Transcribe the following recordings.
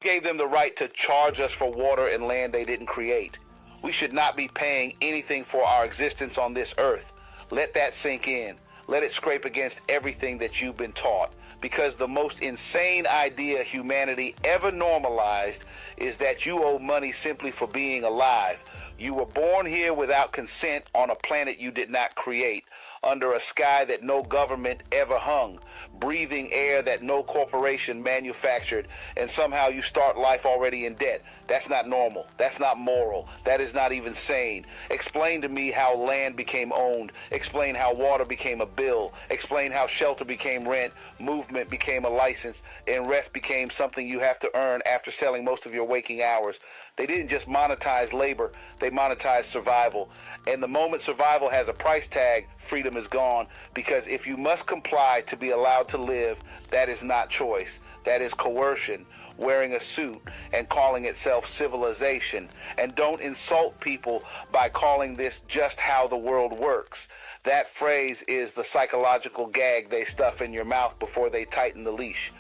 Gave them the right to charge us for water and land they didn't create. We should not be paying anything for our existence on this earth. Let that sink in. Let it scrape against everything that you've been taught. Because the most insane idea humanity ever normalized is that you owe money simply for being alive. You were born here without consent on a planet you did not create, under a sky that no government ever hung, breathing air that no corporation manufactured, and somehow you start life already in debt. That's not normal. That's not moral. That is not even sane. Explain to me how land became owned. Explain how water became a bill. Explain how shelter became rent, movement became a license, and rest became something you have to earn after selling most of your waking hours. They didn't just monetize labor, they monetized survival. And the moment survival has a price tag, freedom is gone. Because if you must comply to be allowed to live, that is not choice. That is coercion, wearing a suit and calling itself civilization. And don't insult people by calling this just how the world works. That phrase is the psychological gag they stuff in your mouth before they tighten the leash.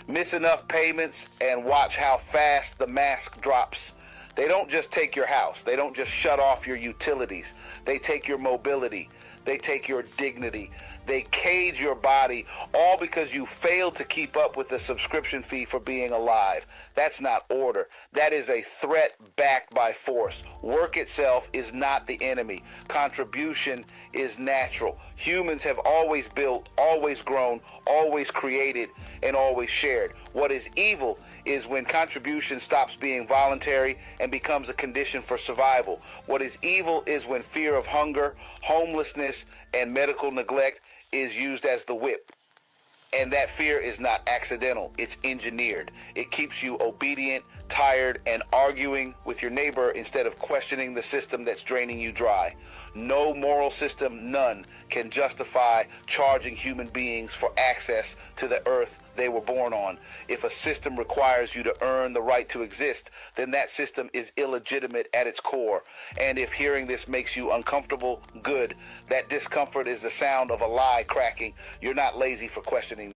Miss enough payments and watch how fast the mask drops. They don't just take your house. They don't just shut off your utilities. They take your mobility. They take your dignity. They cage your body, all because you failed to keep up with the subscription fee for being alive. That's not order. That is a threat backed by force. Work itself is not the enemy. Contribution is natural. Humans have always built, always grown, always created, and always shared. What is evil is when contribution stops being voluntary and becomes a condition for survival. What is evil is when fear of hunger, homelessness, and medical neglect is used as the whip. And that fear is not accidental, it's engineered. It keeps you obedient, tired, and arguing with your neighbor instead of questioning the system that's draining you dry. No moral system, none, can justify charging human beings for access to the earth they were born on. If a system requires you to earn the right to exist, then that system is illegitimate at its core. And if hearing this makes you uncomfortable, good. That discomfort is the sound of a lie cracking. You're not lazy for questioning.